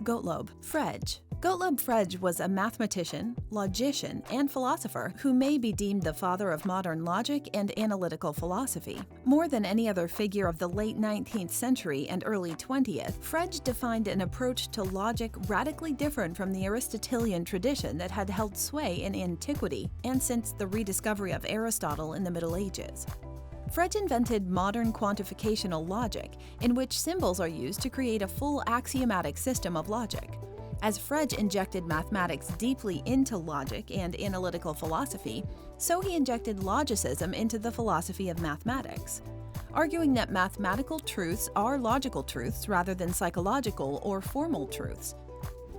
Gottlob Frege. Gottlob Frege was a mathematician, logician, and philosopher who may be deemed the father of modern logic and analytical philosophy. More than any other figure of the late 19th century and early 20th, Frege defined an approach to logic radically different from the Aristotelian tradition that had held sway in antiquity and since the rediscovery of Aristotle in the Middle Ages. Frege invented modern quantificational logic, in which symbols are used to create a full axiomatic system of logic. As Frege injected mathematics deeply into logic and analytical philosophy, so he injected logicism into the philosophy of mathematics, arguing that mathematical truths are logical truths rather than psychological or formal truths.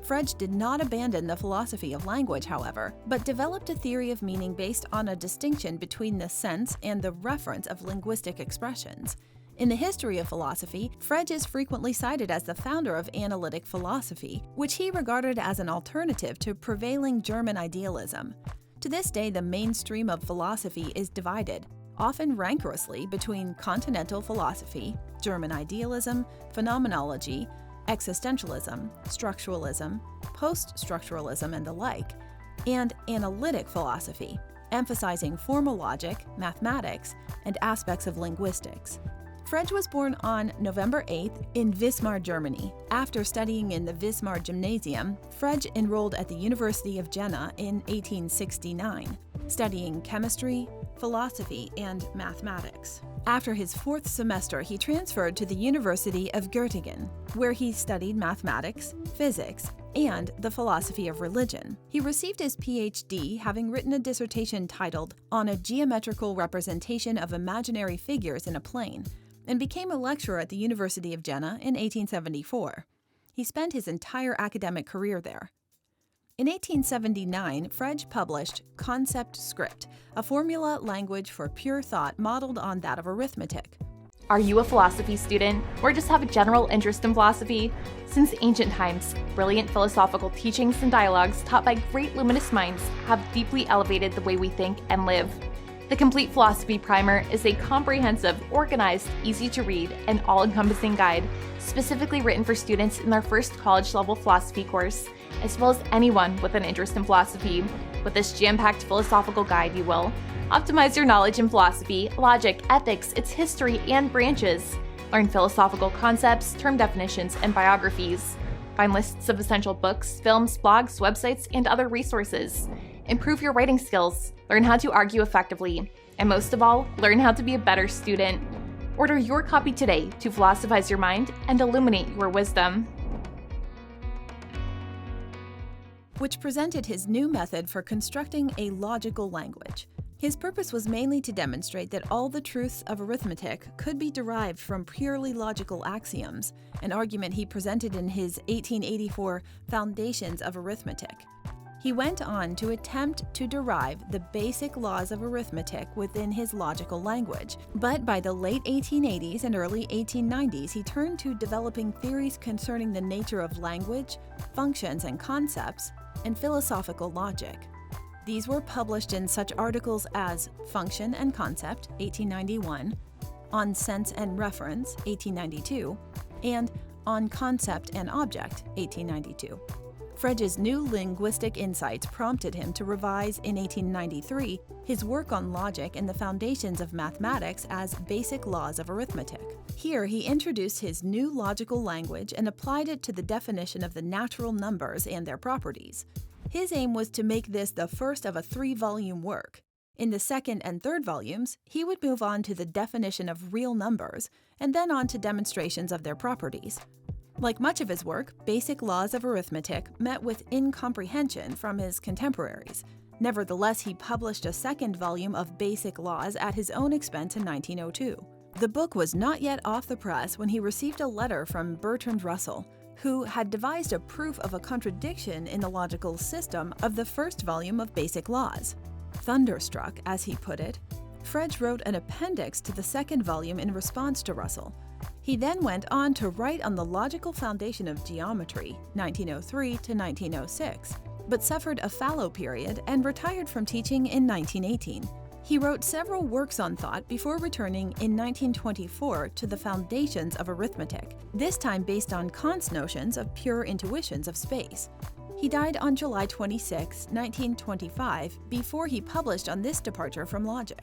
Frege did not abandon the philosophy of language, however, but developed a theory of meaning based on a distinction between the sense and the reference of linguistic expressions. In the history of philosophy, Frege is frequently cited as the founder of analytic philosophy, which he regarded as an alternative to prevailing German idealism. To this day, the mainstream of philosophy is divided, often rancorously, between continental philosophy, German idealism, phenomenology, existentialism, structuralism, post-structuralism, and the like, and analytic philosophy, emphasizing formal logic, mathematics, and aspects of linguistics. Frege was born on November 8th in Wismar, Germany. After studying in the Wismar Gymnasium, Frege enrolled at the University of Jena in 1869, studying chemistry, philosophy, and mathematics. After his fourth semester, he transferred to the University of Göttingen, where he studied mathematics, physics, and the philosophy of religion. He received his PhD, having written a dissertation titled On a Geometrical Representation of Imaginary Figures in a Plane, and became a lecturer at the University of Jena in 1874. He spent his entire academic career there. In 1879, Frege published Concept Script, a formula language for pure thought modeled on that of arithmetic. Are you a philosophy student, or just have a general interest in philosophy? Since ancient times, brilliant philosophical teachings and dialogues taught by great luminous minds have deeply elevated the way we think and live. The Complete Philosophy Primer is a comprehensive, organized, easy-to-read, and all-encompassing guide specifically written for students in their first college-level philosophy course, as well as anyone with an interest in philosophy. With this jam-packed philosophical guide, you will optimize your knowledge in philosophy, logic, ethics, its history, and branches. Learn philosophical concepts, term definitions, and biographies. Find lists of essential books, films, blogs, websites, and other resources. Improve your writing skills. Learn how to argue effectively. And most of all, learn how to be a better student. Order your copy today to philosophize your mind and illuminate your wisdom. Which presented his new method for constructing a logical language. His purpose was mainly to demonstrate that all the truths of arithmetic could be derived from purely logical axioms, an argument he presented in his 1884 Foundations of Arithmetic. He went on to attempt to derive the basic laws of arithmetic within his logical language, but by the late 1880s and early 1890s, he turned to developing theories concerning the nature of language, functions and concepts, and philosophical logic. These were published in such articles as Function and Concept, 1891, On Sense and Reference, 1892, and On Concept and Object, 1892. Frege's new linguistic insights prompted him to revise in 1893 his work on logic and the foundations of mathematics as Basic Laws of Arithmetic. Here, he introduced his new logical language and applied it to the definition of the natural numbers and their properties. His aim was to make this the first of a 3-volume work. In the second and third volumes, he would move on to the definition of real numbers and then on to demonstrations of their properties. Like much of his work, Basic Laws of Arithmetic met with incomprehension from his contemporaries. Nevertheless, he published a second volume of Basic Laws at his own expense in 1902. The book was not yet off the press when he received a letter from Bertrand Russell, who had devised a proof of a contradiction in the logical system of the first volume of Basic Laws. Thunderstruck, as he put it, Frege wrote an appendix to the second volume in response to Russell. He then went on to write on the logical foundation of geometry, 1903 to 1906, but suffered a fallow period and retired from teaching in 1918. He wrote several works on thought before returning in 1924 to the foundations of arithmetic, this time based on Kant's notions of pure intuitions of space. He died on July 26, 1925, before he published on this departure from logic.